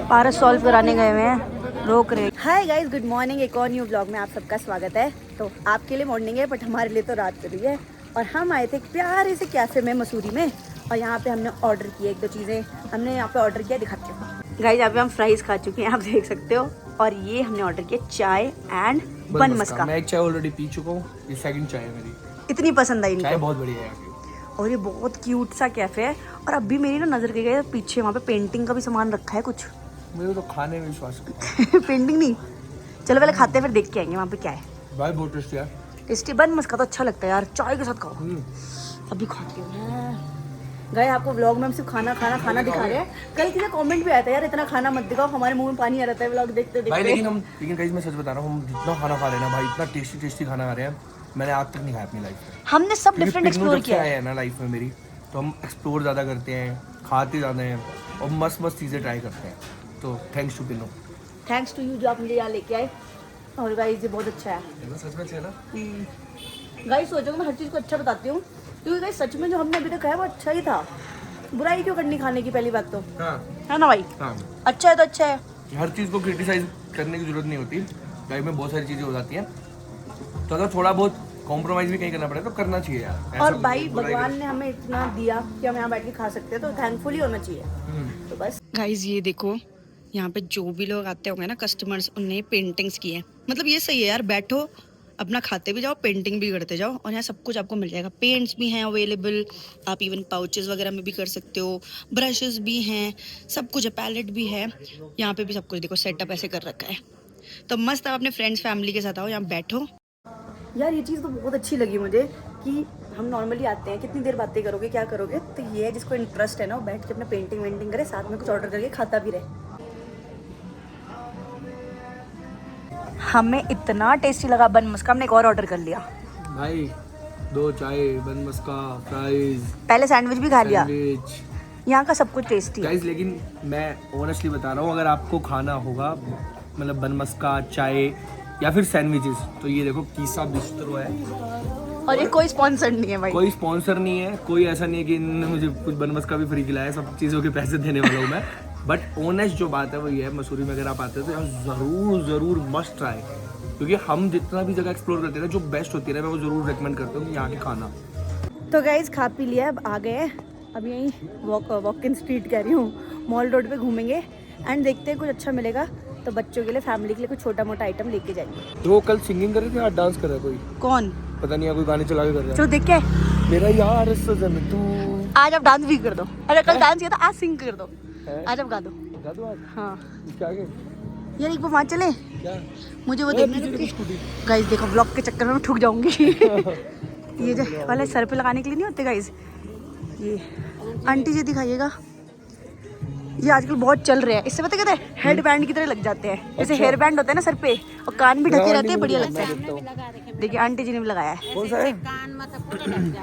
पारस solve कराने गए हुए हैं, रोक रहे। Hi guys, good morning. एक और न्यू ब्लॉग में आप सबका स्वागत है। तो आपके लिए मॉर्निंग है बट हमारे लिए तो रात चली है। और हम आए थे एक प्यारे से कैफे में मसूरी में, और यहाँ पे हमने ऑर्डर किया 1-2 चीज़ें हमने यहाँ पे ऑर्डर किया, दिखाती हूँ गाइस। यहाँ पे हम फ्राइज खा चुके हैं, आप देख सकते हो। और ये हमने ऑर्डर किया चाय एंड बन मस्का। मैं एक चाय ऑलरेडी पी चुका हूँ, ये सेकंड चाय है मेरी। इतनी पसंद आई इनको, चाय बहुत बढ़िया है। और ये बहुत क्यूट सा कैफे है। और अभी मेरी ना नजर गई है पीछे, वहाँ पे पेंटिंग का भी सामान रखा है कुछ। मेरे तो खाने में विश्वास पेंटिंग नहीं, चलो पहले खाते हैं फिर देख के आएंगे वहाँ पे क्या है। भाई बहुत टेस्टी है। टेस्टी बन मस्का तो अच्छा लगता है यार, चाय के साथ खाओ। अभी खाती हूँ गए। आपको व्लॉग में हम सिर्फ खाना दिखा रहे हैं। कल किसी कमेंट भी आया था यार इतना खाना मत दिखाओ, हमारे मुंह में पानी आ रहा है व्लॉग देखते भाई। लेकिन गाइस मैं सच बता रहा हूँ, हम जितना खाना खा रहे हैं ना भाई, इतना टेस्टी खाना खा रहे हैं, मैंने आज तक नहीं खाया अपनी लाइफ में। हमने सब डिफरेंट एक्सप्लोर किया है ना लाइफ में मेरी, तो हम एक्सप्लोर ज़्यादा करते हैं, खाते ज़्यादा हैं और मस्त चीज़ें ट्राई करते हैं। तो thanks to Pino, thanks to you जो आप मुझे यहाँ लेके आए। और गाइस ये बहुत अच्छा है, सच में अच्छा है ना गाइस। सोचो मैं हर चीज़ को अच्छा बताती हूँ, क्योंकि गाइस सच में जो हमने अभी तक खाया वो अच्छा ही था। बुराई क्यों करनी खाने की, पहली बात तो है ना भाई। अच्छा है तो अच्छा है। हर चीज़ को क्रिटिसाइज करने की जरूरत नहीं होती, लाइफ में बहुत सारी चीज़ें हो जाती हैं, तो अगर थोड़ा बहुत कॉम्प्रोमाइज भी कहीं करना पड़े तो करना चाहिए यार। और भाई भगवान ने हमें इतना दिया कि हम यहाँ बैठ के खा सकते हैं, तो थैंकफुल ही होना चाहिए। तो बस गाइस ये देखो, यहाँ पे जो भी लोग आते होंगे ना कस्टमर्स, उन्हें पेंटिंग्स की है। मतलब ये सही है यार, बैठो अपना खाते भी जाओ, पेंटिंग भी करते जाओ, और यहाँ सब कुछ आपको मिल जाएगा। पेंट्स भी हैं अवेलेबल, आप इवन पाउचेस वगैरह में भी कर सकते हो, ब्रशेस भी हैं, सब कुछ है, पैलेट भी है। यहाँ पे भी सब कुछ देखो सेटअप ऐसे कर रखा है। तो मस्त आप अपने फ्रेंड्स फैमिली के साथ आओ, यहाँ बैठो। यार ये चीज़ तो बहुत अच्छी लगी मुझे कि हम नॉर्मली आते हैं, कितनी देर बातें करोगे, क्या करोगे। तो ये है जिसको इंटरेस्ट है ना, वो बैठ के अपना पेंटिंग वेंटिंग करे, साथ में कुछ ऑर्डर करके खाता भी रहे। हमें इतना टेस्टी लगा बन मस्का, हमने एक और ऑर्डर कर लिया भाई। 2 चाय, बन मस्का, फ्राइज, पहले सैंडविच भी खा लिया। सैंडविच, यहाँ का सब कुछ टेस्टी है गाइस। लेकिन मैं ऑनेस्टली बता रहा हूँ, अगर आपको खाना होगा मतलब बन मस्का, चाय या फिर सैंडविचेस, तो ये देखो कीसा बिस्ट्रो है। और ये कोई स्पॉन्सर नहीं है भाई, कोई स्पॉन्सर नहीं है, कोई ऐसा नहीं है कि इन्होंने मुझे कुछ बन मस्का भी फ्री खिलाया है, सब चीज़ों के पैसे देने वाला हूँ मैं। बट ऑनेस्ट जो बात है वो ये है, मसूरी में अगर आप आते हो तो यहाँ ज़रूर मस्ट ट्राई, क्योंकि हम जितना भी जगह एक्सप्लोर करते हैं ना, जो बेस्ट होती है ना, मैं वो ज़रूर रेकमेंड करता हूँ कि यहाँ के खाना। तो गाइस खा पी लिया, अब आ गए हैं। अब यहीं वॉक इन स्ट्रीट कह रही हूँ, मॉल रोड पे घूमेंगे एंड देखते हैं कुछ अच्छा मिलेगा तो बच्चों के लिए, फैमिली के लिए कुछ छोटा मोटा आइटम लेके जाएंगे। तो वो कल सिंगिंग कर रहे थे, आज डांस कर रहा है कोई, कौन पता नहीं है, कोई गाने चला के कर रहा है। चलो देख के, मेरा यार सजन तू। आज आप डांस भी कर दो, अगर कल डांस किया था आज सिंग कर दो, आज आप गा दो। हाँ क्या आगे? यार एक बार वहाँ चले, क्या मुझे वो देखना है। गाइस देखो ब्लॉग के चक्कर में मैं ठुक जाऊंगी। ये जो वाले सर पे लगाने के लिए नहीं होते गाइस, ये आंटी जी दिखाइएगा, ये आजकल बहुत चल रहे हैं। इससे पता कहते हैं हेड बैंड की तरह लग जाते हैं, जैसे हेयर बैंड होता है ना सर पे, और कान भी ढके रहते हैं, बढ़िया लगता है। देखिए आंटी जी ने भी लगाया है। कौन सा है?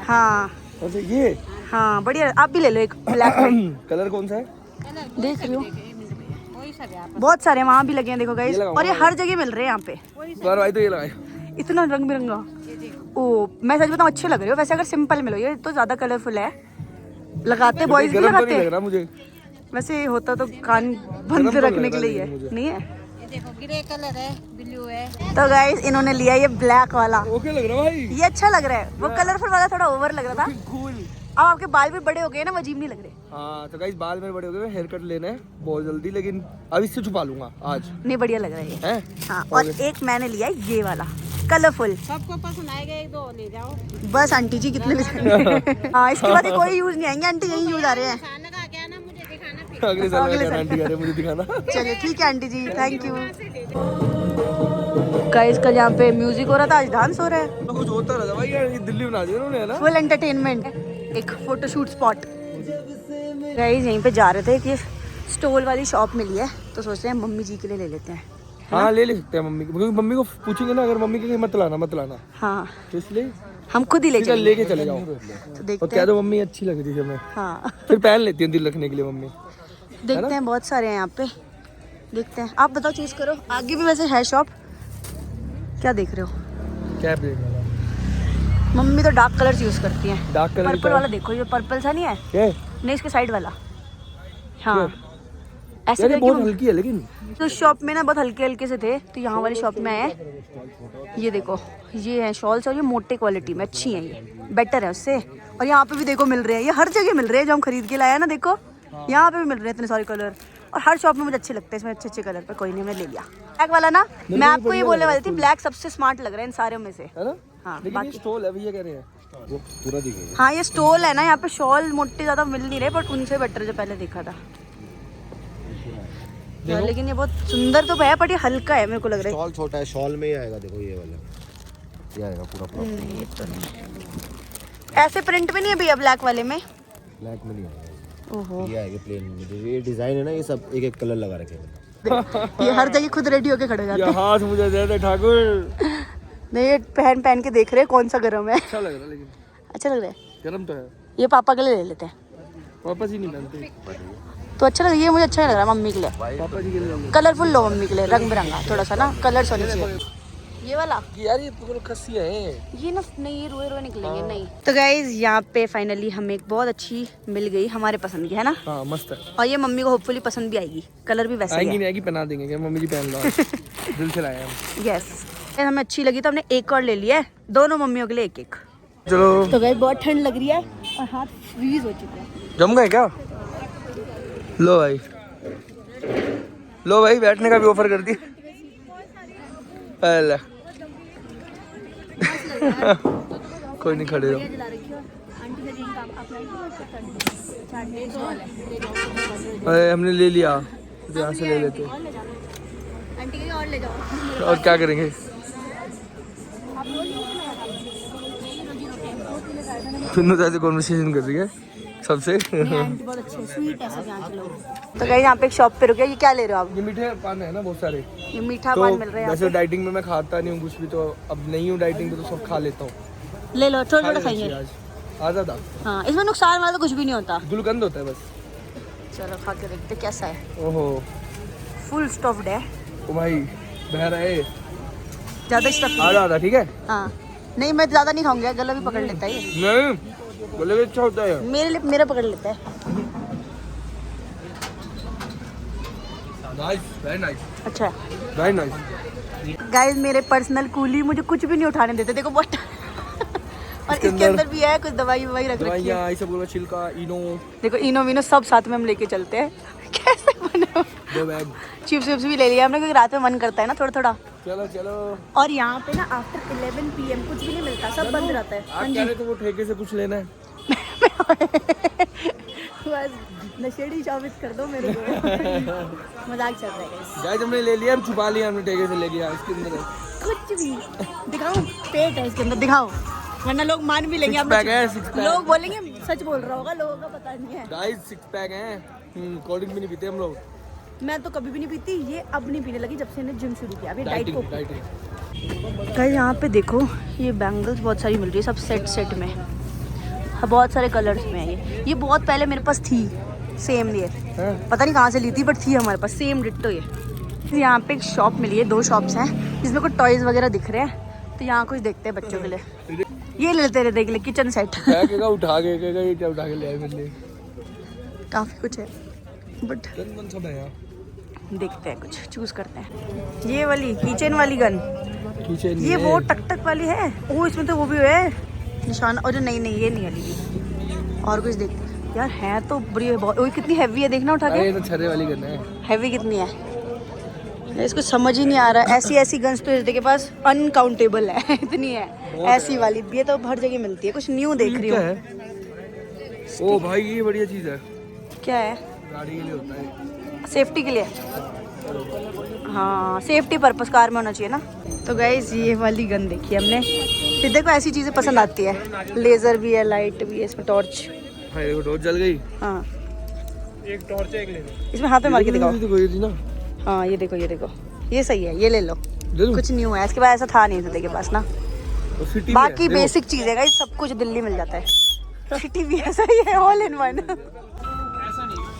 हाँ ये, हाँ बढ़िया, आप भी ले लो एक ब्लैक में। कलर कौन सा है? देख रही हो बहुत सारे वहाँ भी लगे हैं, देखो गाइस, और ये हर जगह मिल रहे हैं यहाँ पे। भाई तो ये लगाए, इतना रंग बिरंगा। ओ मैं सच बताऊँ अच्छे लग रहे हो वैसे, अगर सिंपल मिलो, ये तो ज्यादा कलरफुल है। लगाते बॉयज भी लगाते हैं, लग रहा मुझे वैसे होता तो कान बंद रखने के लिए है, नहीं है। ये देखो ग्रे कलर है, ब्लू है। तो गाइस इन्होंने लिया ये ब्लैक वाला, ओके लग रहा भाई, ये अच्छा लग रहा है। वो कलरफुल वाला थोड़ा ओवर लग रहा था। कूल। अब आपके बाल भी बड़े हो गए ना, वो अजीब नहीं लग रहे। हाँ तो गाइस बाल मेरे बड़े हो गए, हेयर कट लेना है बहुत जल्दी, लेकिन अब इससे छुपा लूंगा आज। नहीं बढ़िया लग रहा है ये। हैं? हाँ और एक मैंने लिया है ये वाला कलरफुल। सबको पसंद आएगा, 1-2 ले जाओ। बस आंटी जी कितने ले जाएंगे? हाँ इसके बाद कोई यूज नहीं आएंगे, आंटी यही यूज आ रहे हैं। खाने का क्या ना, मुझे दिखाना फिर। अगले साल आंटी कह रहे मुझे दिखाना। चलिए ठीक है aunty ji, thank you. Guys कल यहाँ पे म्यूजिक हो रहा था, आज डांस हो रहा है। तो कुछ होता रहता भाई, ये दिल्ली बना दिया उन्होंने, है ना? फुल एंटरटेनमेंट, एक फोटोशूट स्पॉट। गाइस यहीं पे जा रहे थे कि स्टॉल वाली शॉप मिली है, तो सोच रहे हैं मम्मी जी के लिए ले लेते हैं। हाँ ले सकते हैं मम्मी को, क्योंकि मम्मी को पूछेंगे ना, अगर मम्मी कहेंगे मत लाना, हाँ तो इसलिए हम खुद ही लेके चले जाओ। तो और देखते क्या तो मम्मी अच्छी लग रही है हमें, हाँ फिर पहन लेती है दिल रखने के लिए मम्मी। देखते हैं, बहुत सारे हैं यहाँ पे, देखते हैं। आप बताओ चूज करो, आगे भी वैसे है शॉप, क्या देख रहे हो? क्या मम्मी तो डार्क कलर यूज करती हैं। डार्क कलर पर्पल वाला देखो, ये पर्पल सा नहीं है, ये नहीं इसके साइड वाला। हाँ ऐसे यार ये करके बहुत हल्की है लेकिन। तो शॉप में ना बहुत हल्के हल्के से थे, तो यहाँ वाली शॉप में आए। ये देखो ये है शॉल्स और ये मोटे क्वालिटी में अच्छी हैं, ये बेटर है उससे। और यहाँ पे भी देखो मिल रहे हैं, ये हर जगह मिल रहे हैं जो हम खरीद के लाया ना, देखो यहाँ पे भी मिल रहे हैं इतने सारे कलर। और हर शॉप में मुझे अच्छे लगते हैं, इसमें अच्छे अच्छे कलर पर। कोई नहीं मैं ले लिया ब्लैक वाला ना। मैं आपको ये बोलने वाली थी, ब्लैक सबसे स्मार्ट लग रहा है इन सारे में से, है ना? हाँ लेकिन ये स्टॉल है भैया कह रहे हैं वो पूरा दिखेगा। हाँ ये स्टॉल है ना, यहाँ पे शॉल मोटे ज्यादा मिल नहीं रहे, बट उनसे बेटर जो पहले देखा था। यार लेकिन ये बहुत सुंदर तो है, बट ये हल्का है मेरे को लग रहा है। शॉल छोटा है, शॉल में ही आएगा। देखो ये वाला, ये आएगा पूरा पूरा। नहीं ये तो नहीं, ऐसे प्रिंट में नहीं है भैया ब्लैक वाले में। ब्लैक में नहीं आएगा, ओहो ये आएगा प्लेन में। ये डिजाइन है ना, ये सब एक एक कलर लगा रखे हैं। ये हर जगह खुद रेडी होके खड़े हो जाते ये हाथ मुझे दे दे ठाकुर। हैं। नहीं ये पहन पहन के देख रहे हैं कौन सा गर्म है। अच्छा लग रहा है लेकिन। अच्छा लग रहा है, गरम तो है, ये पापा के लिए ले लेते हैं। वापस ही नहीं पहनते। तो अच्छा लग, ये मुझे अच्छा नहीं लग रहा मम्मी के लिए। पापा जी के लिए कलरफुल लो मम्मी के लिए, रंग बिरंगा थोड़ा सा ना, कलर्स होने चाहिए। ये वाला यार ये पूरा खस्सी है। ये ना, नहीं ये रोए रोए निकलेंगे नहीं। तो गाइज यहाँ पे फाइनली हमें एक बहुत अच्छी मिल गई, हमारे पसंद की है ना। हाँ मस्त है। और ये मम्मी को होपफुली पसंद भी आएगी, कलर भी वैसे ही आएंगी है। नहीं आएगी पहना देंगे क्या? मम्मी जी पहन लो। दिल से लाए हम। यस हमें अच्छी लगी तो हमने एक और ले लिया है, दोनों मम्मियों के लिए एक एक। चलो तो गाइस बहुत ठंड लग रही है और हाथ फ्रीज हो चुके हैं। जम गए क्या? लो भाई, लो भाई, बैठने का भी ऑफर कर दिया। कोई नहीं, खड़े रहो। अरे हमने ले लिया, यहाँ से ले लेते। आंटी के और ले जाओ। और क्या करेंगे? फिर ऐसे कॉन्वर्सेशन कर रही है सबसे। आंटी बहुत अच्छे स्वीट है सब यहाँ के लोग। तो गाइस यहाँ पे एक शॉप पे रुके, ये क्या ले रहे हो आप? ये मीठे पान है ना बहुत सारे, ये मीठा तो पान मिल रहा है वैसे यहाँ डाइटिंग में मैं खाता नहीं हूँ कुछ भी, तो अब नहीं हूँ डाइटिंग पे तो सब खा लेता हूँ। पे। ले लो थोड़ा थोड़ा खाइए। आज आज़ाद हाँ इसमें नुकसान वाला तो कुछ भी नहीं होता। गुलकंद होता है बस। चलो खा के देखते कैसा है। ओहो फुल स्टफ्ड है, ओ भाई बह रहा है। ज्यादा स्टफ आधा ठीक है। हाँ नहीं मैं ज्यादा नहीं खाऊंगा, गला भी पकड़ लेता है ये। नहीं बोले भी अच्छा होता है। मेरे लिए मेरा पकड़ लेता है। नाइस, वेरी नाइस, अच्छा वेरी नाइस। गाइस मेरे पर्सनल कूली मुझे कुछ भी नहीं उठाने देते, देखो बहुत और इसके अंदर भी है कुछ दवाई ववाई रख रखी है। दवाइयाँ सब बोला, छिलका, इनो, देखो इनो विनो सब साथ में हम लेके चलते हैं। कैसे बने हो? 2 बैग। चिप्स विप्स भी ले लिया हमने, क्योंकि रात में मन करता है ना थोड़ा थोड़ा। चलो चलो। और यहाँ पे ना आफ्टर 11 PM कुछ भी नहीं मिलता, सब बंद रहता है। आप कह रहे थे वो ठेके से कुछ लेना है। बस नशेड़ी चौबीस कर दो मेरे को। मजाक चल रहा है गाइस हमने ले लिया, हम छुपा लिया, हमने ठेके से ले लिया। इसके अंदर है कुछ भी। दिखाओ पेट है इसके अंदर, दिखाओ, वरना लोग मान भी लेंगे। Six pack है, six pack। लोग बोलेंगे सच बोल रहा होगा, लोगों का पता नहीं है। गाइस 6 पैक हैं। कोल्ड ड्रिंक भी नहीं पीते हम लोग। मैं तो कभी भी नहीं पीती, ये अब नहीं पीने लगी जब से इन्हें जिम शुरू किया। अभी डाइट को डाइटिंग। गाइस यहाँ पे देखो ये बैंगल्स बहुत सारी मिल रही है, सब सेट सेट में, बहुत सारे कलर्स में है। ये बहुत पहले मेरे पास थी सेम, ये पता नहीं कहाँ से ली थी, बट थी हमारे पास सेम डिट्टो ये। यहाँ पे एक शॉप मिली है, 2 शॉप्स हैं जिसमें कुछ टॉयज वगैरह दिख रहे हैं, तो यहाँ कुछ देखते हैं बच्चों के लिए। ये लेते रहे देख ले, किचन सेट। क्या उठा के कहेगा ये क्या उठा के ले आए मैंने। काफ़ी कुछ है बट गन सब है यहाँ। देखते हैं, कुछ चूज करते हैं। ये वाली किचन वाली गन, किचन ये वो टक टक वाली है। ओ इसमें तो वो भी है निशान। और नहीं नहीं ये नहीं वाली, और कुछ देखते हैं यार, है तो बड़ी है बहुत। ओए कितनी हैवी है, देखना उठा अरे के। ये तो छर्रे वाली गन है। हैवी कितनी है इसको समझ ही नहीं आ रहा। ऐसी ऐसी गन्स तो इसके पास अनकाउंटेबल है। इतनी है ऐसी वाली, ये तो हर जगह मिलती है। कुछ न्यू देख रही हूँ। ओ भाई ये बढ़िया चीज है, क्या है? गाड़ी के लिए होता है, सेफ्टी के लिए। हाँ सेफ्टी पर्पस कार में होना चाहिए ना। तो गाइस ये वाली गन देखी हमने, फिर देखो ऐसी चीजें पसंद आती है। लेजर भी है, लाइट भी है, इसमें टॉर्च। भाई देखो टॉर्च जल गई। हाँ एक टॉर्च है, एक ले लो। इसमें हाथ में मार के दिखाओ। देखो ये थी ना। हाँ ये देखो, ये देखो, ये सही है, ये ले लो। ले लो। कुछ न्यू है, इसके बाद ऐसा था नहीं था के पास ना। और सिटी बाकी में है, बेसिक चीज है गाइस, सब कुछ दिल्ली मिल जाता है। सिटी भी ऐसा ही है, ऑल इन वन।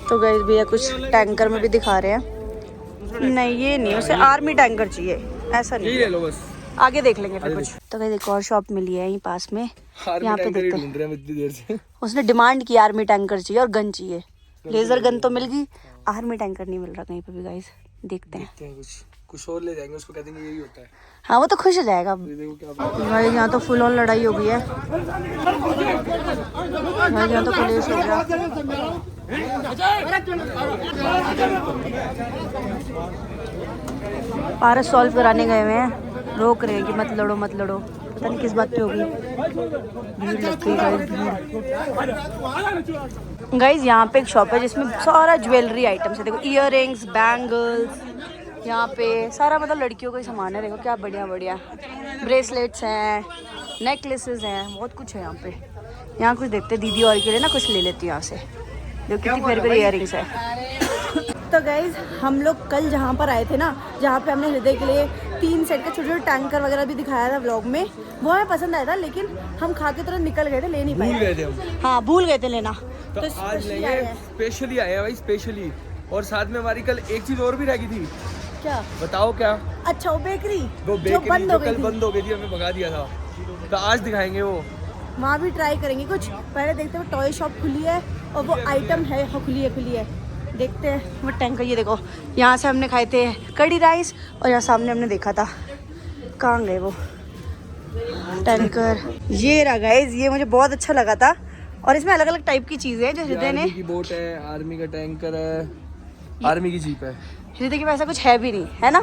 तो गाइस भैया कुछ टैंकर में भी दिखा रहे हैं। नहीं ये नहीं, उसे आर्मी टैंकर चाहिए, ऐसा यही नहीं। ले लो बस। आगे देख लेंगे फिर कुछ। तो गाइस एक और शॉप मिली है यहीं पास में, यहाँ पे टैंकर ही देखते हैं। ढूंढ रहे हैं हम इतनी देर से। उसने डिमांड की आर्मी टैंकर चाहिए और गन चाहिए। लेजर गन तो मिल गई, आर्मी टैंकर नहीं मिल रहा कहीं पे भी गाइस। देखते हैं। देखते हैं कुछ और ले जाएंगे, उसको कह देंगे यही होता है। हाँ वो तो खुश हो जाएगा। ये देखो क्या गाइस यहाँ तो फुल ऑन लड़ाई हो गई है। गाइस यहाँ तो पुलिस हो गया। पारस सॉल्व कराने गए हुए हैं, रोक रहे हैं कि मत लड़ो मत लड़ो। पता नहीं किस बात पे होगी, भीड़ लग गई गाइस, भीड़। गाइस यहाँ पे एक शॉप है जिसमें सारा ज्वेलरी आइटम्स है। देखो इयररिंग्स, बैंगल्स, यहाँ पे सारा मतलब लड़कियों का ही सामान है। देखो क्या बढ़िया बढ़िया ब्रेसलेट्स हैं, नेकलेसेस हैं, बहुत कुछ है यहाँ पे। यहाँ कुछ देखते हैं, दीदी और के लिए ना कुछ ले लेती हूँ यहाँ से। देखो कितनी प्यारी प्यारी इयररिंग्स है। तो गाइज हम लोग कल जहाँ पर आए थे ना, जहाँ पे हमने हृदय के लिए 3 सेट के छोटे छोटे टैंकर वगैरह भी दिखाया था व्लॉग में, वो हमें पसंद आया था, लेकिन हम खा के तुरंत निकल गए थे, ले नहीं पाए। भूल गए थे हम। हाँ भूल गए थे लेना। तो आज लेंगे, स्पेशली आए हैं भाई, स्पेशली। और साथ में हमारी कल एक चीज और भी रह गई थी। क्या? बताओ क्या? अच्छा वो बेकरी वो जो बेकरी बंद हो जो गई कल थी। बंद हो गई थी, हमें भगा दिया था। तो आज दिखाएंगे वो। वहाँ भी ट्राई करेंगे कुछ। पहले देखते हैं, टॉय शॉप खुली है और वो आइटम है, हाँ खुली है। देखते हैं वो टैंकर। ये देखो यहाँ से हमने खाए थे कड़ी राइस, और यहाँ सामने हमने देखा था, कहाँ गए वो टैंकर। ये रहा गाइस, ये मुझे बहुत अच्छा लगा था। और इसमें अलग अलग टाइप की चीज़ें हैं जो हृदय ने। आर्मी की बोट है, आर्मी का टैंकर है, आर्मी की जीप है। हृदय के पास ऐसा कुछ है भी नहीं, है ना,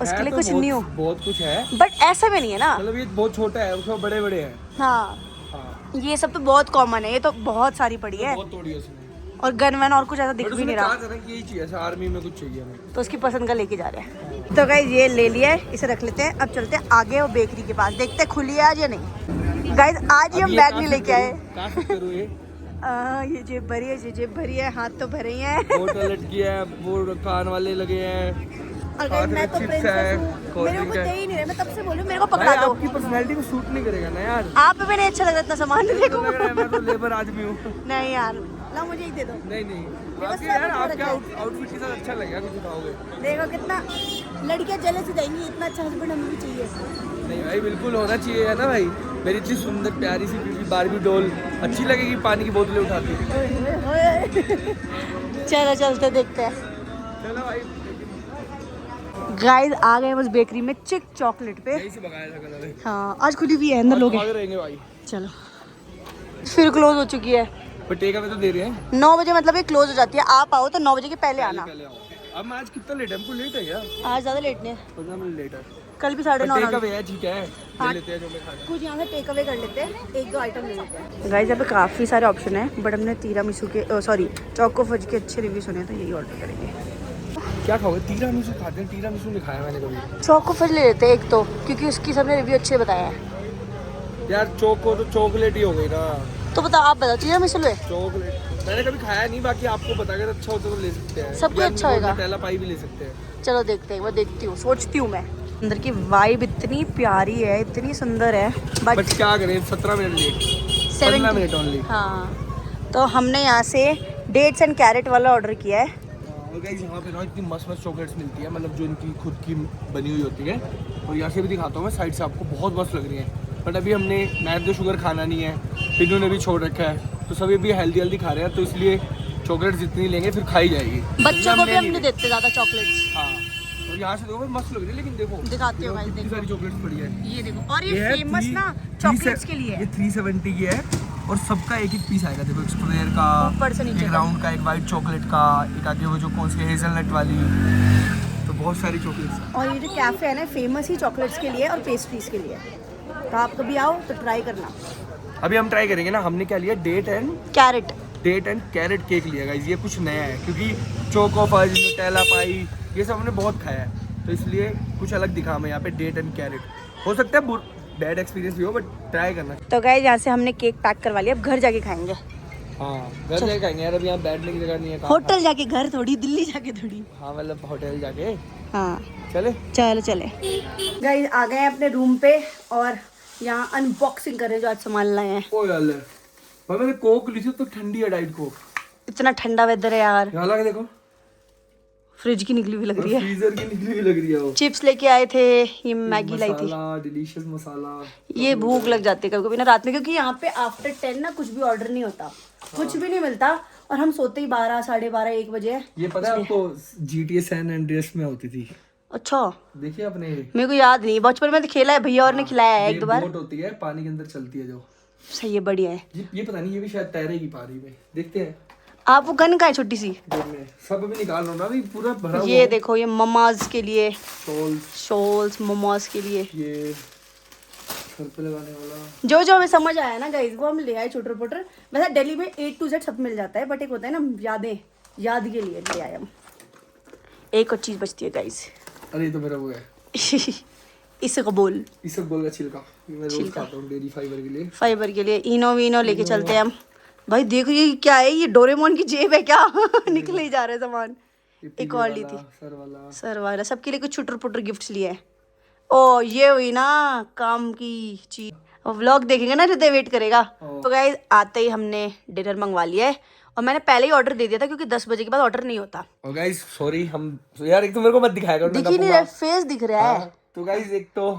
उसके लिए तो कुछ न्यू। बहुत कुछ है, बट ऐसा भी नहीं है ना, मतलब ये बहुत छोटा है, उसमें बड़े बड़े हैं। हाँ हाँ, ये सब तो बहुत कॉमन है, ये तो बहुत सारी पड़ी है। बहुत तोड़ी है उसने। और गन वन और कुछ ऐसा दिख बट भी उसने नहीं रहा, कहा था ना कि यही चाहिए, ऐसा आर्मी में कुछ चाहिए हमें। तो उसकी पसंद का लेके जा रहे हैं। तो गाइज ये ले लिया है, इसे रख लेते हैं। अब चलते हैं आगे वो बेकरी के पास, देखते हैं खुली है आज या नहीं। गाइज आज ही हम बैग नहीं लेके आए। काफी करूँ ये जेब भरी है, ये जेब भरी है, हाथ तो भरे ही हैं। बोतल लटकी है, वो कान वाले लगे हैं। और गाइस मैं तो चिप्स प्रिंसेस है, हूँ, कोल्ड मेरे को ड्रिंक दे है। ही नहीं रहे। मैं तब से बोलूँ मेरे को पकड़ा भाई दो। आपकी पर्सनैलिटी को सूट नहीं करेगा ना यार। आप पे नहीं अच्छा लग रहा इतना सामान, देखो। लग रहा है मैं तो लेबर आदमी हूँ। नहीं यार, ला मुझे ही दे दो। नहीं बस आपके सब यार, अच्छा आपके लगा है। आउटफिट के साथ अच्छा लगेगा, कुछ उठाओगे। देखो कितना लड़कियां जले से जाएंगी, इतना अच्छा हस्बैंड हमें भी चाहिए। नहीं भाई, बिल्कुल होना चाहिए, है ना भाई। मेरी इतनी सुंदर प्यारी सी बीबी बारबी डॉल अच्छी लगेगी पानी की बोतलें उठाती। चलो चलते देखते हैं। चलो भाई, गाइस आ गए बस बेकरी में, चिक चॉकलेट पे। यही से भगाया था कल। हाँ आज खुली हुई है, अंदर लोग हैं। भाग रहेंगे भाई। चलो फिर क्लोज हो चुकी है। पर टेक अवे तो दे रहे हैं। 9 बजे मतलब ये क्लोज हो जाती है। आप आओ तो 9 बजे के पहले आना। पहले आओ। अब आज कितना लेट है? हमको लेट है यार, आज ज्यादा लेट नहीं है, 15 मिनट लेट है। कल भी 9:30 टेक अवे है, ठीक है, ले लेते हैं जो मैं खाना। कुछ यहाँ से टेक अवे कर लेते हैं, 1-2 आइटम ले लेते हैं। गाइस यहाँ पे काफ़ी सारे ऑप्शन है, बट हमने तीरामिसू के सॉरी चोको फज के अच्छे रिव्यू सुने, तो यही ऑर्डर करेंगे। क्या खाओगे? तीरामिसू खाते हैं। तीरामिसू नहीं खाया मैंने कभी। चोको फज ले लेते हैं एक तो, क्योंकि उसकी सबने रिव्यू अच्छे बताया है। यार चोको तो चॉकलेट ही हो गई ना। तो बताओ, आप बताओ तीरामिसू ले। चॉकलेट मैंने कभी खाया नहीं, बाकी आपको बता अगर अच्छा होता तो ले सकते हैं। सब कुछ या अच्छा होगा। नटेला पाई भी ले सकते हैं। चलो देखते हैं, मैं देखती हूँ, सोचती हूँ मैं। अंदर की वाइब इतनी प्यारी है, इतनी सुंदर है, बट बट क्या करें, 17 मिनट लेट, 15 मिनट ओनली। हाँ तो हमने यहाँ से डेट्स एंड कैरेट वाला ऑर्डर किया है। और गाइस यहाँ पे ना इतनी मस्त मस्त चॉकलेट्स मिलती है, मतलब जो इनकी खुद की बनी हुई होती है। और यहाँ से भी दिखाता हूँ मैं साइड से, आपको बहुत मस्त लग रही है। बट अभी हमने मैदा शुगर खाना नहीं है, पिनू ने भी छोड़ रखा है, तो सभी अभी हेल्दी खा रहे हैं, तो इसलिए चॉकलेट जितनी लेंगे फिर खाई जाएगी। बच्चों को भी हम नहीं देते ज़्यादा चॉकलेट्स। हाँ, और यहाँ से देखो भाई मस्त लग रही है, लेकिन देखो दिखाते हो भाई, कितनी देखो सारी चॉकलेट्स पड़ी है। ये देखो, और ये है फेमस ना 3 चॉकलेट्स के लिए ये है। 370 की है, और सबका एक पीस आएगा। देखो एक स्क्वायर का, ऊपर से नीचे एक तक। राउंड का, एक वाइट चॉकलेट का, एक आगे वो जो कौन सी हेजलनट वाली, तो बहुत सारी चॉकलेट्स। और ये जो कैफे है ना, फेमस ही चॉकलेट्स के लिए और पेस्ट्रीज के लिए, तो आप कभी आओ तो ट्राई करना। अभी हम ट्राई करेंगे ना। हमने क्या लिया? डेट एंड कैरेट केक लिया गाइस। ये कुछ नया है, क्योंकि चोको फज, नटेला पाई, ये सब हमने बहुत खाया है, तो इसलिए कुछ अलग दिखा हमें यहाँ पे। डेट एंड कैरेट हो सकता है बैड एक्सपीरियंस भी हो, बट ट्राई करना। तो गाइस यहाँ से हमने केक पैक करवा लिया, अब घर जाके खाएंगे। हाँ, घर जाके खाएंगे यार, अभी यहाँ बैठने की जगह नहीं है। होटल जाके, घर थोड़ी, दिल्ली जाके थोड़ी। हाँ, मतलब होटल जाके। हाँ चले चले गाइस, आ गए हैं अपने रूम पे और यहाँ अनबॉक्सिंग कर रहे हैं जो आज सामान लाए हैं। ओ यार भाई, मैंने कोक ली थी तो ठंडी है, डाइट कोक। इतना ठंडा वेदर है यार। यहाँ लगा देखो, फ्रिज की निकली हुई लग रही है। फ्रीजर की निकली हुई लग रही है वो। चिप्स लेके आए थे, ये मैगी लाई थी। मसाला, डिलीशियस मसाला। ये भूख लग जाती है कभी कभी ना रात में, क्योंकि यहाँ पे आफ्टर 10 ना कुछ भी ऑर्डर नहीं होता, कुछ भी नहीं मिलता, और हम सोते ही 12, 12:30, 1 बजे। ये पता है आपको GTA सैन एंड्रियास में होती थी? अच्छा, देखिए अपने मेरे को याद नहीं, बचपन में तो खेला है, भैया और ने खिलाया है एक दो बार। बोट होती है पानी के अंदर चलती है जो। सही है, बढ़िया है। ये पता नहीं, ये भी शायद तैरेगी पानी में, देखते हैं। आप वो गन का है छोटी सी? सब अभी निकाल लो ना, अभी पूरा भरा ये देखो, ये ममाज के लिए हुआ। शॉल्स, मोमोज के लिए, ये सर पे लगाने वाला जो जो हमें समझ आया ना गाइस, वो हम ले आए छोटर पोटर। वैसे दिल्ली में A to Z सब मिल जाता है, बट एक होता है ना यादें, याद के लिए ले आए हम। एक और चीज बचती है गाइस। अरे ये तो मेरा वो है इसे कबूल इस गोल का छिलका, मैं रोज खाता हूँ डेरी फाइबर के लिए। फाइबर के लिए इनो वीनो लेके चलते हैं हम। भाई देखो ये क्या है, ये डोरेमोन की जेब है क्या? निकले ही जा रहे सामान। एक और ली थी सर वाला, सबके लिए कुछ छुटर पुटर गिफ्ट्स लिए हैं। ओ ये हुई ना काम की चीज। व्लॉग देखेंगे ना, हृदय वेट करेगा। तो गाइस आते ही हमने डिनर मंगवा लिया है, और मैंने पहले ही ऑर्डर दे दिया था क्योंकि 10 बजे के बाद ऑर्डर नहीं होता। और गाइस सॉरी, हम यार एक तो मेरे को मत दिखाया करो, दिख ही नहीं रहा, फेस दिख रहा है। तो गाइस एक तो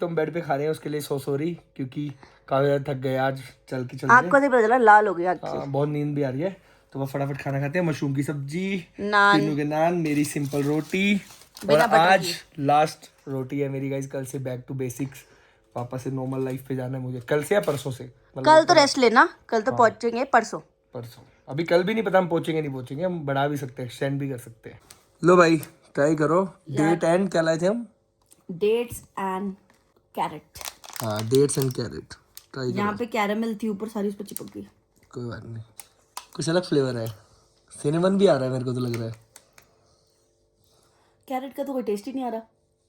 हम बेड पे खा रहे हैं, उसके लिए सॉरी, क्योंकि काफी ज्यादा थक गए आज चल के। आँख को नहीं पता चला, लाल हो गया। बहुत नींद भी आ रही है, तो वो फटाफट खाना खाते हैं। मशरूम की सब्जी, नान, तीनों के नान, मेरी सिंपल रोटी, और आज लास्ट रोटी है मेरी गाइस। कल से बैक टू बेसिक्स, वापस से नॉर्मल लाइफ पे जाना है मुझे, कल से या परसों से। कल तो रेस्ट लेना, कल तो पहुंचेंगे परसों। अभी कल भी नहीं पता हम पहुंचेंगे नहीं पहुंचेंगे, हम बढ़ा भी सकते हैं, एक्सटेंड भी कर सकते हैं। लो भाई ट्राई करो। डेट एंड क्या लाए थे हम? Dates and carrot. हाँ, डेट्स एंड कैरेट ट्राई करो। यहाँ पे कैरेमल थी ऊपर सारी, उस पर चिपक गई। कोई बात नहीं, कुछ अलग फ्लेवर है, सिनेमन भी आ रहा है मेरे को तो लग रहा है। कैरेट का तो कोई टेस्ट ही नहीं आ रहा।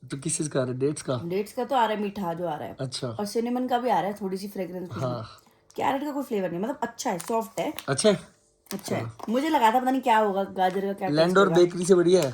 तो किस चीज का आ रहा है? डेट्स का? डेट्स का तो आ रहा है मीठा जो आ रहा है, अच्छा। और सिनेमन का भी आ रहा है, थोड़ी सी फ्रेग्रेंस। हाँ। कैरेट का कोई फ्लेवर नहीं, मतलब अच्छा है, सॉफ्ट है, अच्छा है। अच्छा है। मुझे लगा था पता नहीं क्या होगा, गाजर का क्या लैंडोर बेकरी से बढ़िया है।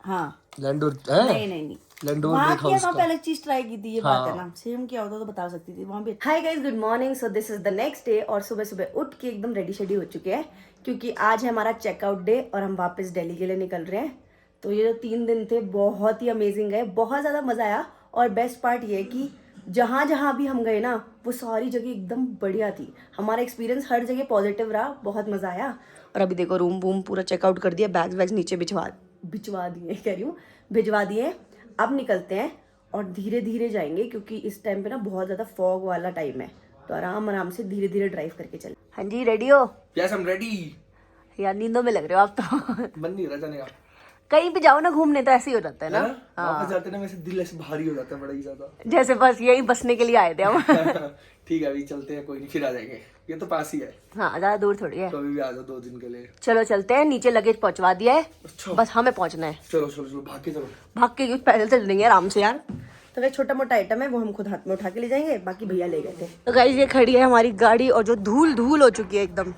हाँ, लैंडोर है? नहीं लैंडोर वहाँ बेक किया, हाउस वहाँ का। पे अलग चीज ट्राई की थी, ये बात है ना। सेम क्या होता तो बता सकती थी वहाँ भी। Hi guys, good morning. So this is the next day, और सुबह सुबह उठ के एकदम रेडी शेडी हो चुके हैं, क्योंकि आज है हमारा चेकआउट डे और हम वापस दिल्ली के लिए निकल रहे हैं। तो ये जो 3 दिन थे बहुत ही अमेजिंग है, बहुत ज़्यादा मज़ा आया। और बेस्ट पार्ट ये है कि जहाँ जहाँ भी हम गए ना, वो सारी जगह एकदम बढ़िया थी। हमारा एक्सपीरियंस हर जगह पॉजिटिव रहा, बहुत मज़ा आया। और अभी देखो रूम वूम पूरा चेकआउट कर दिया, बैग्स वैग्स नीचे भिजवा दिए, कह रही हूँ भिजवा दिए। अब निकलते हैं और धीरे धीरे जाएंगे, क्योंकि इस टाइम पे ना बहुत ज़्यादा फॉग वाला टाइम है, तो आराम आराम से धीरे धीरे ड्राइव करके चले। हाँ जी, रेडी हो? Yes, I am ready. यार नींदों में लग रहे हो आप तो। मन नहीं रहा जाने का। कहीं पे जाओ ना घूमने तो ऐसे ही हो जाता है ना। वापस जाते ना वैसे दिल ऐसे भारी हो जाता है बड़ा ही ज्यादा, जैसे बस यही बसने के लिए आए थे हम। ठीक है अभी चलते हैं, कोई नहीं, फिर आ जाएंगे, ये तो पास ही है। हाँ, ज्यादा दूर थोड़ी है। तो अभी भी आ जाओ 2 दिन के लिए। चलो चलते हैं, नीचे लगेज पहुंचवा दिया है। अच्छा। बस हमें पहुंचना है। चलो चलो चलो, भाग के चलो। भाग के क्यों, पैदल चल देंगे आराम से यार। तो वह छोटा मोटा आइटम है वो हम खुद हाथ में उठा के ले जाएंगे, बाकी भैया ले गए थे। तो गाइस ये खड़ी है हमारी गाड़ी, और जो धूल धूल हो चुकी है एकदम।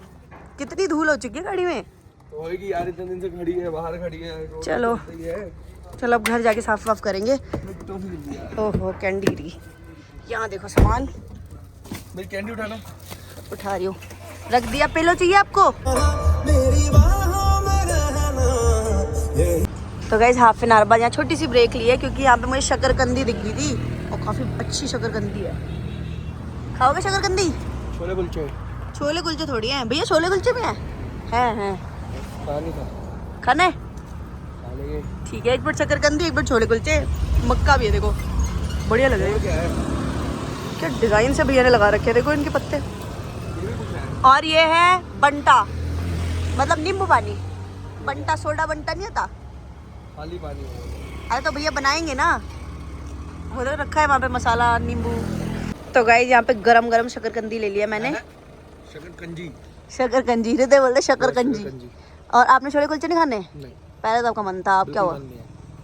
कितनी धूल हो चुकी है गाड़ी में। होएगी यार, इतने दिन से खड़ी है, बाहर खड़ी है। चलो चलो अब घर जाके साफ वाफ करेंगे। ओहो कैंडी री, यहाँ देखो सामान। मेरी कैंडी उठाना। उठा रही हूँ, रख दिया। पिलो चाहिए आपको? तो गाइस हाफ एन आवर बाद यहाँ छोटी सी ब्रेक ली है, क्योंकि यहाँ पे मुझे शकरकंदी दिख गई थी, और काफी अच्छी शकरकंदी है। खाओगे शकरकंदी? छोले कुलचे। छोले कुलचे थोड़ी हैं भैया, छोले कुलचे भी हैं। खाना है? ठीक है, एक बार शकरकंदी, एक बार छोले कुलचे। मक्का भी है देखो, बढ़िया लग रहा है। क्या डिजाइन से भैया ने लगा रखे हैं, देखो इनके पत्ते। और ये है बंटा, मतलब नींबू पानी। बंटा सोडा बंटा नहीं आता, खाली पानी। अरे तो भैया बनाएंगे ना, वो तो रखा है वहाँ पे मसाला नींबू। तो गाइस यहाँ पे गरम गरम शकरकंदी ले लिया मैंने। शकरकंजी। शकरकंजी हृदय बोलते शकरकंजी। और आपने छोले कुलचे नहीं खाने? नहीं। पहले तो आपका मन था, अब क्या हुआ?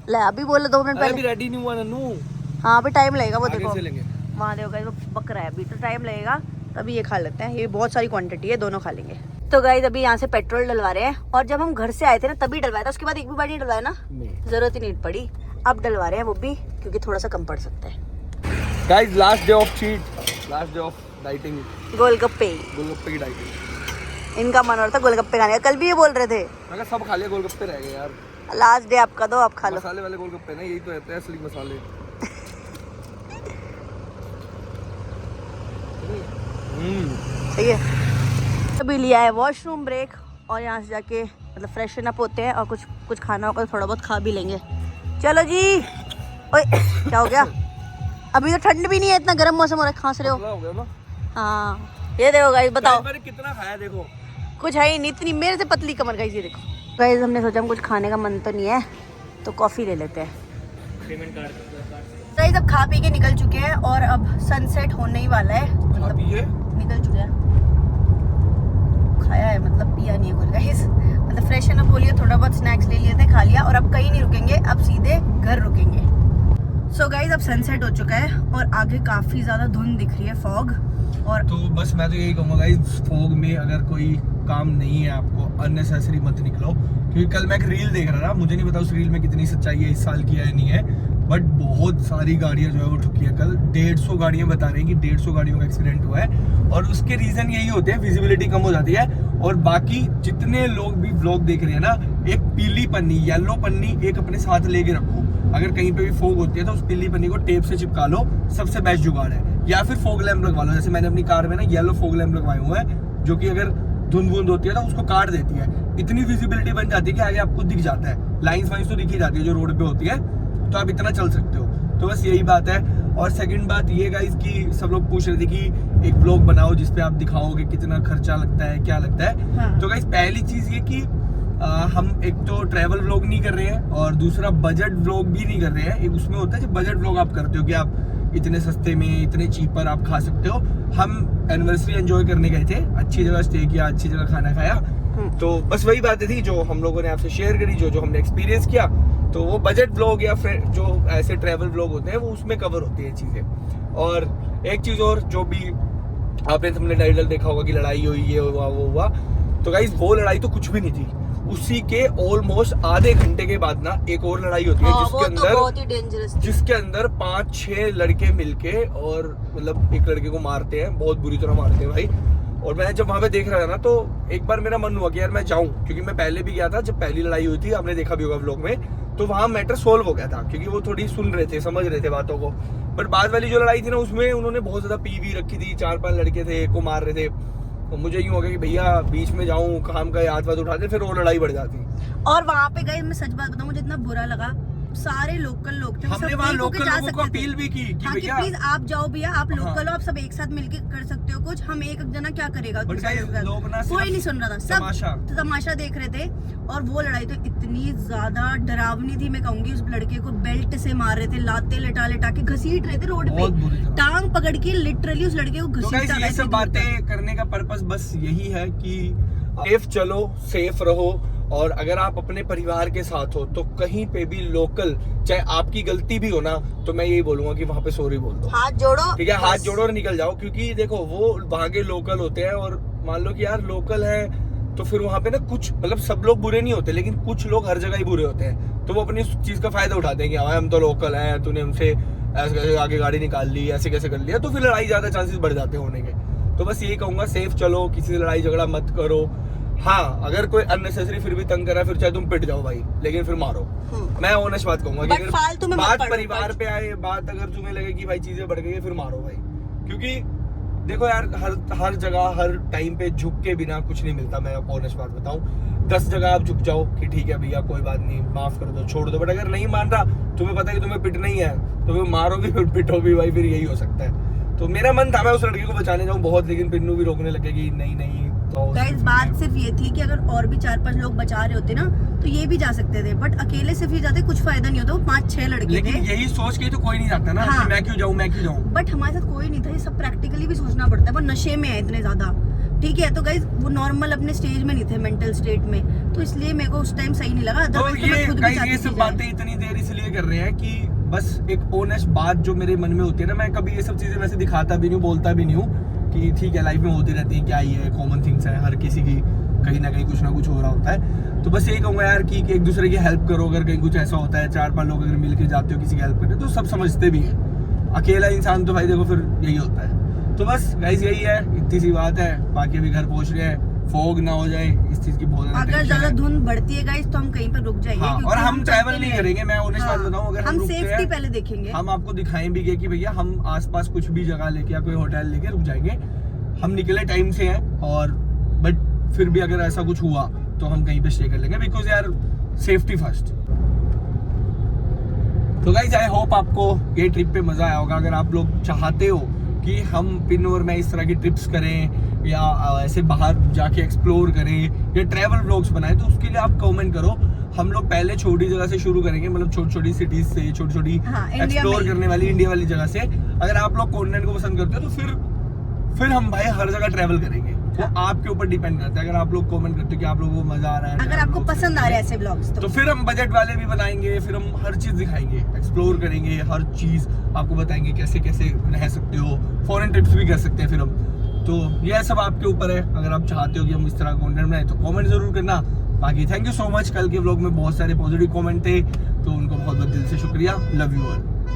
ले अभी बोले 2 मिनट पहले। अभी रेडी नहीं हुआ नन्नू। हाँ अभी टाइम लगेगा, वो देखो लेंगे। वहाँ देखो गाइस वो पक रहा है, अभी तो टाइम लगेगा। तभी ये खा लेते हैं, ये बहुत सारी क्वांटिटी है, दोनों खा लेंगे। तो गाइस अभी यहाँ से पेट्रोल डलवा रहे हैं, और जब हम घर से आए थे ना तभी डलवाया था, उसके बाद एक भी बार नहीं डलवाया ना, जरूरत ही नहीं पड़ी। अब डलवा रहे हैं वो भी, क्योंकि थोड़ा सा कम पड़ सकता है। Guys last day of cheat, last day of dieting. गोलगप्पे की डाइटिंग। इनका मन हो रहा था गोलगप्पे खाने का, कल भी ये बोल रहे थे। मैं सब खा लिया, गोलगप्पे रह गए यार। लास्ट डे आपका दो, आप खा लो। मसाले वाले गोलगप्पे ना, यही तो रहते हैं असली मसाले। सही है। अभी लिया है वॉशरूम ब्रेक और यहाँ से जाके मतलब फ्रेशन अप होते हैं और कुछ खाना होगा तो थोड़ा बहुत खा भी लेंगे। चलो जी। ओए क्या हो गया? अभी तो ठंड भी नहीं है, इतना गर्म मौसम हो रहा है, खांस रहे हो। हो गया ना? हाँ ये देखो गाइस, बताओ मैंने कितना खाया देखो। कुछ है ही नहीं, इतनी मेरे से पतली कमर गाइस। ये देखो गाइस, हमने सोचा हम कुछ खाने का मन तो नहीं है तो कॉफी ले लेते हैं। गाइस अब खा पी के निकल चुके हैं और अब सनसेट होने ही वाला है। मतलब निकल चुके हैं, खाया है मतलब पिया नहीं है कुछ गाइस। मतलब फ्रेशन अप हो लिया, थोड़ा बहुत स्नैक्स ले लिए थे, खा लिया और अब कहीं नहीं रुकेंगे, अब सीधे घर रुकेंगे। सो गाइस अब सनसेट हो चुका है और आगे काफी ज्यादा धुंध दिख रही है, फॉग। और तो बस मैं तो यही कहूँगा गाइस, फॉग में अगर कोई काम नहीं है आपको, अननेसेसरी मत निकलो। क्योंकि कल मैं एक रील देख रहा था, मुझे नहीं पता उस रील में कितनी सच्चाई है, इस साल की है नहीं है, बट बहुत सारी गाड़ियां जो है वो ठुकी है। कल 150 गाड़ियां बता रही हैं कि 150 गाड़ियों का एक्सीडेंट हुआ है और उसके रीजन यही होते हैं, विजिबिलिटी कम हो जाती है। और बाकी जितने लोग भी व्लॉग देख रहे हैं ना, एक पीली पन्नी, येलो पन्नी एक अपने साथ लेके रखो। अगर कहीं पे भी फोग होती है तो उस पीली पन्नी को टेप से चिपका लो, सबसे बेस्ट जुगाड़ है। या फिर फोग लैम्प लगवा लो, जैसे मैंने अपनी कार में ना येलो फोग लैम्प लगवाए हुए हैं, जो कि अगर धुंध वुंध होती है ना उसको काट देती है। इतनी विजिबिलिटी बन जाती है कि आगे आपको दिख जाता है, लाइन्स वाइन्स तो दिख ही जाती है जो रोड पे होती है, तो आप इतना चल सकते हो। तो बस यही बात है। और सेकंड बात ये गाइस कि सब लोग पूछ रहे थे कि एक ब्लॉग बनाओ जिसपे आप दिखाओगे कितना खर्चा लगता है, क्या लगता है। हाँ। तो गाइस पहली चीज ये कि हम एक तो ट्रैवल व्लॉग नहीं कर रहे हैं और दूसरा बजट व्लॉग भी नहीं कर रहे हैं। एक उसमें होता है जब बजट व्लॉग आप करते हो कि आप इतने सस्ते में, इतने चीपर आप खा सकते हो। हम एनिवर्सरी एंजॉय करने गए थे, अच्छी जगह स्टे किया, अच्छी जगह खाना खाया। तो बस वही बातें थी जो हम लोगों ने आपसे शेयर करी, जो हमने एक्सपीरियंस किया। तो वो बजट व्लॉग या फिर जो ऐसे ट्रैवल व्लॉग होते हैं वो उसमें कवर होती है चीजें। और एक चीज और, जो भी आपने तुमने टाइटल देखा होगा कि लड़ाई हुई, ये हुआ वो हुआ, तो गाइस वो लड़ाई तो कुछ भी नहीं थी। उसी के ऑलमोस्ट आधे घंटे के बाद ना एक और लड़ाई होती है, जिसके अंदर बहुत ही डेंजरस, जिसके अंदर 5-6 लड़के मिलके और मतलब एक लड़के को मारते हैं, बहुत बुरी तरह मारते हैं भाई। और मैं जब वहां पे देख रहा था ना, तो एक बार मेरा मन हुआ कि यार मैं जाऊं, क्योंकि मैं पहले भी गया था जब पहली लड़ाई हुई थी, आपने देखा भी होगा व्लॉग में। तो वहां मैटर सोल्व हो गया था क्योंकि वो थोड़ी सुन रहे थे, समझ रहे थे बातों को। बट बाद वाली जो लड़ाई थी ना, उसमें उन्होंने बहुत ज्यादा पीवी रखी थी, 4-5 लड़के थे को मार रहे थे। तो मुझे यूं हो गया कि भैया बीच में जाऊं, काम का हाथ वाथ उठाते, फिर वो लड़ाई बढ़ जाती। और वहाँ पे गए, मैं सच बात बताऊं, मुझे इतना बुरा लगा, सारे लोकल लोग थे, हमने वहाँ लोकल लोगों को अपील भी की कि भैया प्लीज आप जाओ भैया, आप लोकल हो, आप सब एक साथ मिलके कर सकते हो कुछ, हम एक जना क्या करेगा। लोग ना कोई नहीं सुन रहा था, सब तमाशा देख रहे थे। और वो लड़ाई तो इतनी ज्यादा डरावनी थी, मैं कहूंगी। उस लड़के को बेल्ट से मार रहे थे, लाते लेटा लेटा के घसीट रहे थे रोड पे, टांग पकड़ के लिटरली उस लड़के को घसीटा रहे थे। ये सब बातें करने का पर्पस बस यही है कि सेफ चलो, सेफ रहो। और अगर आप अपने परिवार के साथ हो तो कहीं पे भी लोकल, चाहे आपकी गलती भी हो ना, तो मैं यही बोलूंगा कि वहां पे सॉरी बोल दो, हाथ जोड़ो, ठीक है, हाथ जोड़ो और निकल जाओ। क्योंकि देखो वो वहां के लोकल होते हैं और मान लो कि यार लोकल है तो फिर वहां पे ना कुछ, मतलब सब लोग बुरे नहीं होते, लेकिन कुछ लोग हर जगह ही बुरे होते हैं। तो वो अपनी चीज का फायदा उठाते हैं कि हाँ हम तो लोकल हैं, तूने हमसे ऐसे कैसे आगे गाड़ी निकाल ली, ऐसे कैसे कर लिया, तो फिर लड़ाई ज्यादा चांसेस बढ़ जाते हैं होने के। तो बस यही कहूंगा, सेफ चलो, किसी से लड़ाई झगड़ा मत करो। हाँ अगर कोई अननेसेसरी फिर भी तंग करा, फिर चाहे तुम पिट जाओ भाई, लेकिन फिर मारो। मैं ऑनेस्ट बात कहूंगा कि अगर बात परिवार पे आए, बात अगर तुम्हें लगे कि भाई चीजें बढ़ गई है, फिर मारो भाई। क्योंकि देखो यार, हर जगह हर टाइम पे झुक के बिना कुछ नहीं मिलता। मैं ऑनेस्ट बात बताऊं, 10 जगह आप झुक जाओ कि ठीक है भैया कोई बात नहीं, माफ कर दो, छोड़ दो। बट अगर नहीं मान रहा, तुम्हें पता है कि तुम्हें पिटना ही है, तो फिर मारो भी फिर पिटो भी भाई, फिर यही हो सकता है। तो मेरा मन था मैं उस लड़के को बचाने जाऊं बहुत, लेकिन पिन्नू भी रोकने लगे कि नहीं। तो गाइस बात सिर्फ ये थी कि अगर और भी 4-5 लोग बचा रहे होते ना, तो ये भी जा सकते थे। बट अकेले सिर्फ ही जाते कुछ फायदा नहीं होता, वो 5-6 लड़के थे। लेकिन यही सोच के तो कोई नहीं जाता ना, हाँ। कि मैं क्यों जाऊं। बट हमारे साथ कोई नहीं था, ये सब प्रैक्टिकली भी सोचना पड़ता है। वो नशे में है इतने ज्यादा, ठीक है। तो गाइस वो नॉर्मल अपने स्टेज में नहीं थे, मेंटल स्टेट में, तो इसलिए मेरे को उस टाइम सही नहीं लगा। तो ये सब बातें इतनी देर इसलिए कर रहे हैं कि बस एक ऑनेस्ट बात जो मेरे मन में होती है ना, मैं कभी ये सब चीजें वैसे दिखाता भी नहीं, बोलता भी नहीं हूँ कि ठीक है लाइफ में होती रहती है, क्या ये कॉमन थिंग्स है, हर किसी की कहीं ना कहीं कुछ ना कुछ हो रहा होता है। तो बस यही कहूँगा यार कि एक दूसरे की हेल्प करो। अगर कहीं कुछ ऐसा होता है, 4-5 लोग अगर मिलके जाते हो किसी की हेल्प करते, तो सब समझते भी है। अकेला इंसान तो भाई देखो फिर यही होता है। तो बस गाइस यही है, इतनी सी बात है। बाकी अभी घर पहुंच रहे हैं, फॉग ना हो जाए, इस चीज की बहुत ज्यादा अगर tension ज्यादा है। धुंध बढ़ती है गाइस तो हम कहीं पर रुक जाएंगे, हाँ, क्योंकि और हम चलते ट्रैवल नहीं करेंगे, मैं ऑनेस्ट बात बताऊं, अगर हम रुकते सेफ्टी हैं, पहले देखेंगे। हम आपको दिखाएं भी कि भैया हम आसपास कुछ भी जगह लेके या कोई होटल लेके रुक जाएंगे, हम निकले टाइम से हैं, और बट फिर भी अगर ऐसा कुछ हुआ तो हम कहीं पे स्टे कर लेंगे, बिकॉज यार सेफ्टी फर्स्ट। तो गाइस आई होप आपको ये ट्रिप पे मजा आया होगा। अगर आप लोग चाहते हो कि हम पिन और मैं इस तरह की ट्रिप्स करें या ऐसे बाहर जाके एक्सप्लोर करें या ट्रैवल व्लॉग्स बनाएं, तो उसके लिए आप कमेंट करो। हम लोग पहले छोटी जगह से शुरू करेंगे, मतलब छोटी छोटी सिटीज से, छोटी छोटी एक्सप्लोर करने वाली इंडिया वाली जगह से। अगर आप लोग कॉन्टेंट को पसंद करते हो तो फिर हम भाई हर जगह ट्रैवल करेंगे, वो आपके ऊपर डिपेंड करता है। अगर आप लोग कमेंट करते हो कि आप लोगों को मजा आ रहा है, अगर आपको पसंद आ रहे हैं ऐसे ब्लॉग्स तो फिर हम बजट वाले भी बनाएंगे, फिर हम हर चीज दिखाएंगे, एक्सप्लोर करेंगे, हर चीज आपको बताएंगे कैसे कैसे रह सकते हो, फॉरेन ट्रिप्स भी कर सकते हैं फिर हम। तो ये सब आपके ऊपर है, अगर आप चाहते हो कि हम इस तरह का कंटेंट बनाए तो कमेंट जरूर करना। बाकी थैंक यू सो मच, कल के व्लॉग में बहुत सारे पॉजिटिव कमेंट थे, तो उनको बहुत बहुत दिल से शुक्रिया। Love you all.